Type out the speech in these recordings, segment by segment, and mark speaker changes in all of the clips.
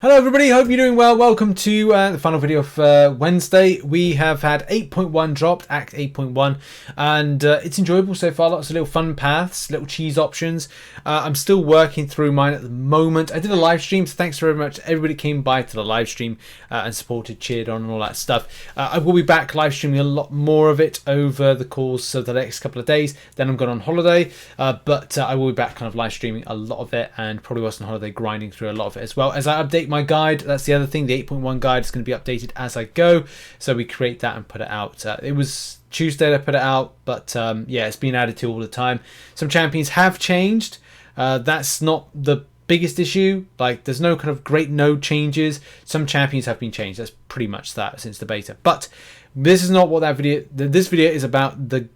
Speaker 1: Hello everybody, hope you're doing well. Welcome to the final video of Wednesday. We have had 8.1 dropped, Act 8.1, and it's enjoyable so far. Lots of little fun paths, little cheese options. I'm still working through mine at the moment. I did a live stream, so thanks very much. Everybody came by to the live stream and supported, cheered on and all that stuff. I will be back live streaming a lot more of it over the course of the next couple of days. Then I'm going on holiday, but I will be back kind of live streaming a lot of it, and probably whilst on holiday grinding through a lot of it as well. As I update my guide, that's the other thing, the 8.1 guide is going to be updated as I go, so we create that and put it out. It was Tuesday that I put it out, but yeah, it's been added to all the time. Some champions have changed. That's not the biggest issue. Like, there's no kind of great node changes. Some champions have been changed. That's pretty much that since the beta. But this is not what that video, this video is about, the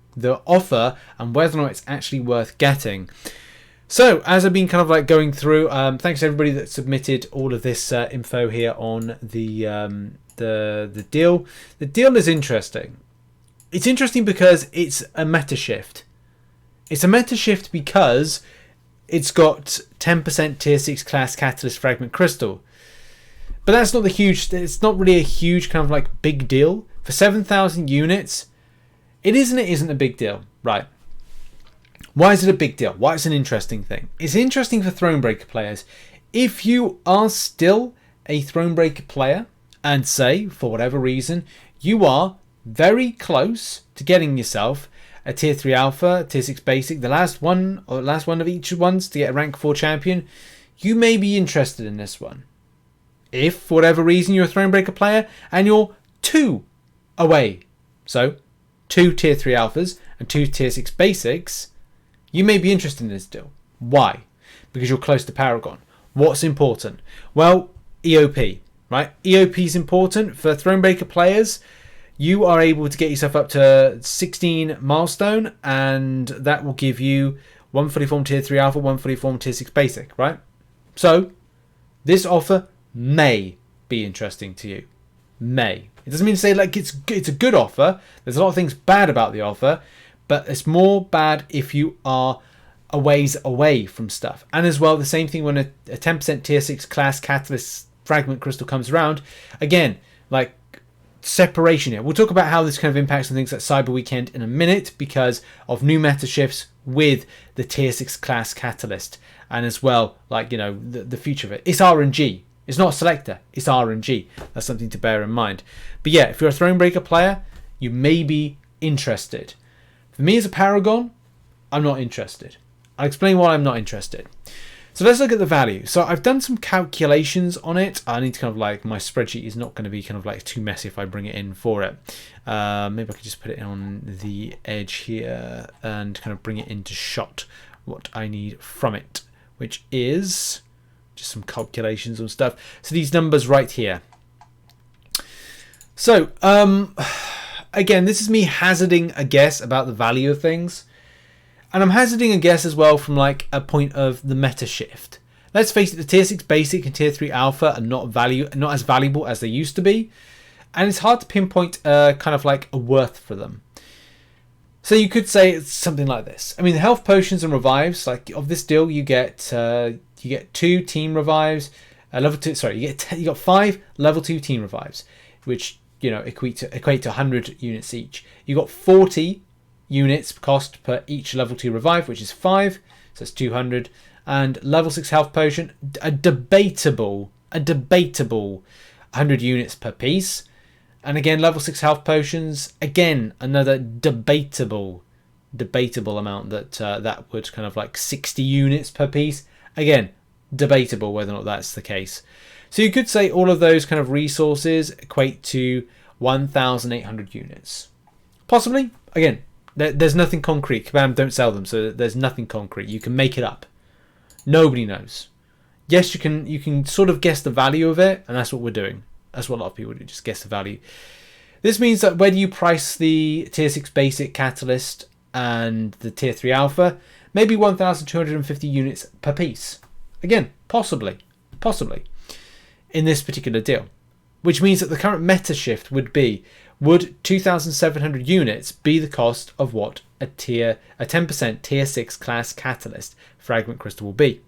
Speaker 1: offer and whether or not it's actually worth getting. So, as I've been kind of like going through, thanks to everybody that submitted all of this info here on the deal. The deal is interesting. It's interesting because it's a meta shift. It's a meta shift because it's got 10% tier 6 class catalyst fragment crystal. But that's not the huge, it's not really a huge kind of like big deal. For 7,000 units, it isn't a big deal, right? Why is it a big deal? Why is it an interesting thing? It's interesting for Thronebreaker players. If you are still a Thronebreaker player and say, for whatever reason, you are very close to getting yourself a tier 3 alpha, tier 6 basic, the last one of each ones to get a rank 4 champion, you may be interested in this one. If, for whatever reason, you're a Thronebreaker player and you're 2 away, so 2 tier 3 alphas and 2 tier 6 basics, you may be interested in this deal. Why? Because you're close to Paragon. What's important? Well, EOP, right? EOP is important for Thronebreaker players. You are able to get yourself up to 16 milestone, and that will give you 1 fully formed tier 3 alpha, 1 fully formed tier 6 basic, right? So, this offer may be interesting to you. May. It doesn't mean to say like it's a good offer. There's a lot of things bad about the offer, but it's more bad if you are a ways away from stuff. And as well, the same thing when a 10% tier 6 class catalyst fragment crystal comes around. Again, like separation here. We'll talk about how this kind of impacts on things like Cyber Weekend in a minute because of new meta shifts with the tier 6 class catalyst. And as well, like, you know, the future of it. It's RNG. It's not a selector. It's RNG. That's something to bear in mind. But yeah, if you're a Thronebreaker player, you may be interested. For me as a Paragon, I'm not interested. I'll explain why I'm not interested. So let's look at the value. So I've done some calculations on it. I need to kind of like, my spreadsheet is not going to be kind of like too messy if I bring it in for it. Maybe I could just put it on the edge here and kind of bring it into shot what I need from it, which is just some calculations and stuff. So these numbers right here. So, again, this is me hazarding a guess about the value of things. And I'm hazarding a guess as well from like a point of the meta shift. Let's face it, the tier 6 basic and tier 3 alpha are not as valuable as they used to be. And it's hard to pinpoint kind of like a worth for them. So you could say it's something like this. I mean, the health potions and revives, like of this deal, you get 2 team revives, level 2. Sorry, you got 5 level 2 team revives, which, you know, equate to 100 units each. You got 40 units cost per each level 2 revive, which is 5, so that's 200. And level 6 health potion, a debatable 100 units per piece. And again, level 6 health potions, again another debatable amount that would kind of like 60 units per piece. Again, debatable whether or not that's the case. So you could say all of those kind of resources equate to 1,800 units. Possibly. Again, there's nothing concrete. Kabam don't sell them, so there's nothing concrete. You can make it up. Nobody knows. Yes, you can sort of guess the value of it, and that's what we're doing. That's what a lot of people do, just guess the value. This means that whether you price the tier 6 basic catalyst and the tier 3 alpha, maybe 1,250 units per piece. Again, possibly. In this particular deal, which means that the current meta shift would 2,700 units be the cost of what a 10% tier 6 class catalyst fragment crystal will be.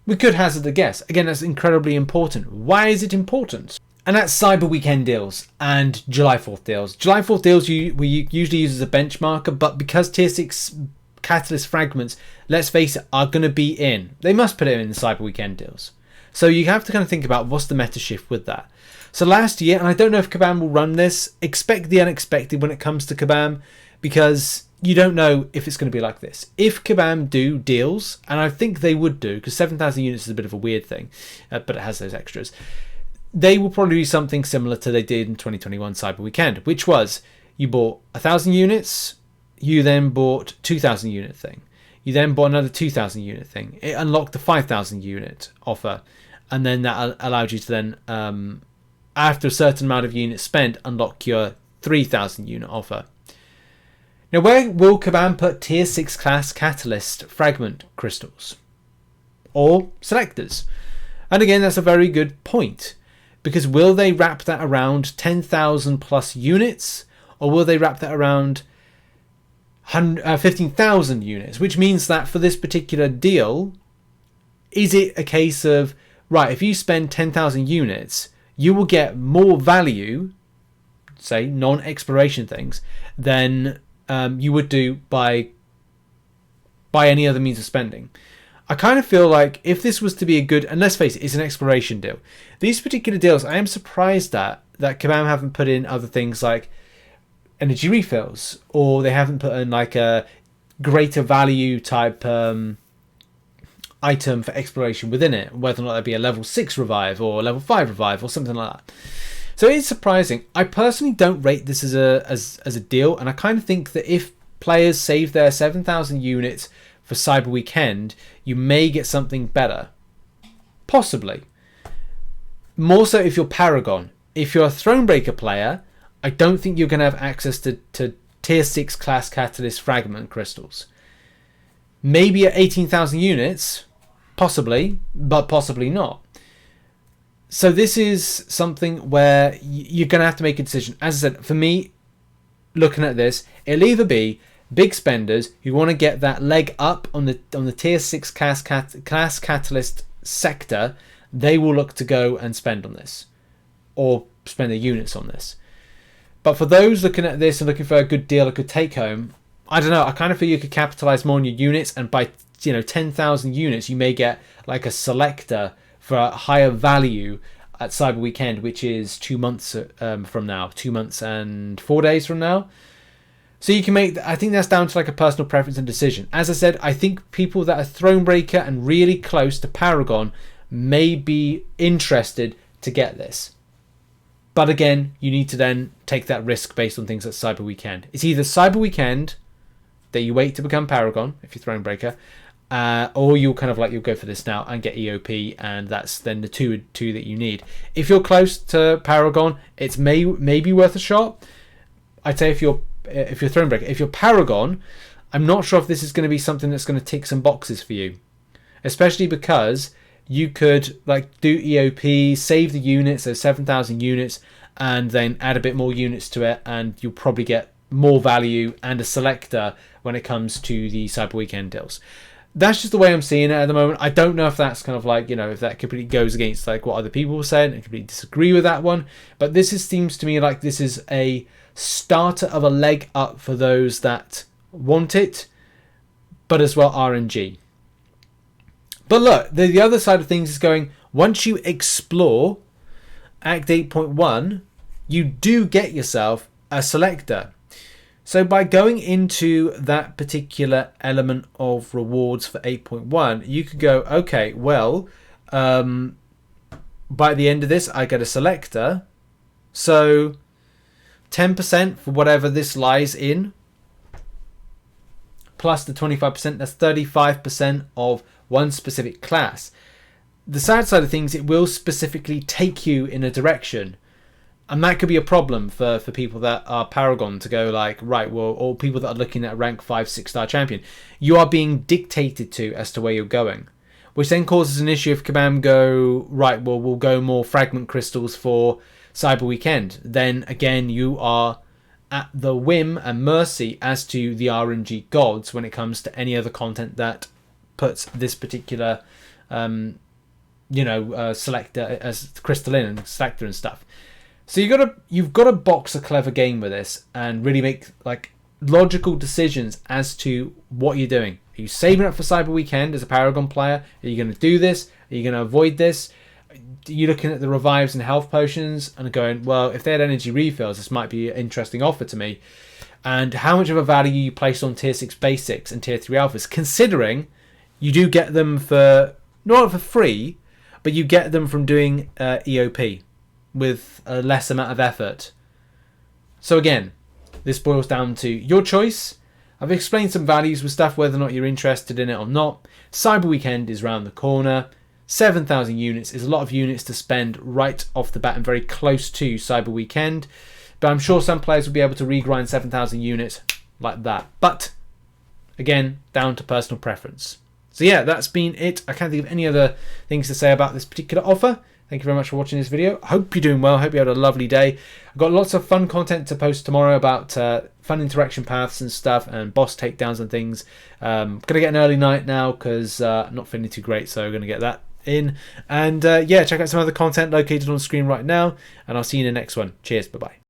Speaker 1: We could hazard a guess. Again, that's incredibly important. Why is it important? And that's Cyber Weekend deals and July 4th deals. July 4th deals we usually use as a benchmarker, but because tier 6 catalyst fragments, let's face it, are going to be in. They must put it in the Cyber Weekend deals. So you have to kind of think about what's the meta shift with that. So last year, and I don't know if Kabam will run this, expect the unexpected when it comes to Kabam, because you don't know if it's going to be like this. If Kabam do deals, and I think they would do, because 7,000 units is a bit of a weird thing, but it has those extras, they will probably do something similar to they did in 2021 Cyber Weekend, which was you bought 1,000 units, you then bought 2,000 unit thing. You then bought another 2,000 unit thing. It unlocked the 5,000 unit offer, and then that allowed you to then, after a certain amount of units spent, unlock your 3,000 unit offer. Now, where will Kabam put tier 6 class catalyst fragment crystals? Or selectors? And again, that's a very good point. Because will they wrap that around 10,000 plus units? Or will they wrap that around 15,000 units? Which means that for this particular deal, is it a case of, right, if you spend 10,000 units, you will get more value, say non-exploration things, than you would do by any other means of spending. I kind of feel like if this was to be a good, and let's face it, it's an exploration deal. These particular deals, I am surprised that Kabam haven't put in other things like energy refills, or they haven't put in like a greater value type item for exploration within it, whether or not that be a level 6 revive or level 5 revive or something like that. So it's surprising. I personally don't rate this as a deal, and I kind of think that if players save their 7,000 units for Cyber Weekend, you may get something better. Possibly. More so if you're Paragon. If you're a Thronebreaker player, I don't think you're going to have access to tier 6 class catalyst fragment crystals. Maybe at 18,000 units, possibly, but possibly not. So this is something where you're going to have to make a decision. As I said, for me, looking at this, it'll either be big spenders who want to get that leg up on the tier 6 class catalyst sector. They will look to go and spend on this, or spend their units on this. But for those looking at this and looking for a good deal, a good take home, I don't know, I kind of feel you could capitalize more on your units, and by 10,000 units you may get like a selector for a higher value at Cyber Weekend, which is 2 months from now, 2 months and 4 days from now. So you can make, I think that's down to like a personal preference and decision. As I said, I think people that are Thronebreaker and really close to Paragon may be interested to get this. But again, you need to then take that risk based on things like Cyber Weekend. It's either Cyber Weekend that you wait to become Paragon if you're Thronebreaker, or you'll go for this now and get EOP, and that's then the two that you need. If you're close to Paragon, it's maybe worth a shot. I'd say if you're Thronebreaker. If you're Paragon, I'm not sure if this is going to be something that's going to tick some boxes for you, especially because you could like do EOP, save the units, so 7,000 units, and then add a bit more units to it, and you'll probably get more value and a selector when it comes to the Cyber Weekend deals. That's just the way I'm seeing it at the moment. I don't know if that's kind of like, if that completely goes against like what other people were saying. I completely disagree with that one. But this seems to me like this is a starter of a leg up for those that want it, but as well RNG. But look, the other side of things is going, once you explore Act 8.1, you do get yourself a selector. So by going into that particular element of rewards for 8.1, you could go, okay, well, by the end of this, I get a selector. So 10% for whatever this lies in, plus the 25%, that's 35% of one specific class. The sad side of things, it will specifically take you in a direction. And that could be a problem for people that are Paragon to go like, right, well, or people that are looking at rank 5, 6-star champion. You are being dictated to as to where you're going, which then causes an issue if Kabam go, right, well, we'll go more fragment crystals for Cyber Weekend. Then again, you are at the whim and mercy as to the RNG gods when it comes to any other content that puts this particular selector as crystalline and selector and stuff. So you've got to box a clever game with this and really make like logical decisions as to what you're doing. Are you saving up for Cyber Weekend as a Paragon player? Are you going to do this? Are you going to avoid this? Are you looking at the revives and health potions and going, well, if they had energy refills, this might be an interesting offer to me? And how much of a value you place on tier 6 basics and tier 3 alphas, considering you do get them for, not for free, but you get them from doing EOP with a less amount of effort. So again, this boils down to your choice. I've explained some values with stuff, whether or not you're interested in it or not. Cyber Weekend is around the corner. 7,000 units is a lot of units to spend right off the bat and very close to Cyber Weekend. But I'm sure some players will be able to regrind 7,000 units like that. But again, down to personal preference. So yeah, that's been it. I can't think of any other things to say about this particular offer. Thank you very much for watching this video. I hope you're doing well. I hope you had a lovely day. I've got lots of fun content to post tomorrow about fun interaction paths and stuff and boss takedowns and things. Going to get an early night now because I'm not feeling too great, so I'm going to get that in. And yeah, check out some other content located on the screen right now, and I'll see you in the next one. Cheers. Bye-bye.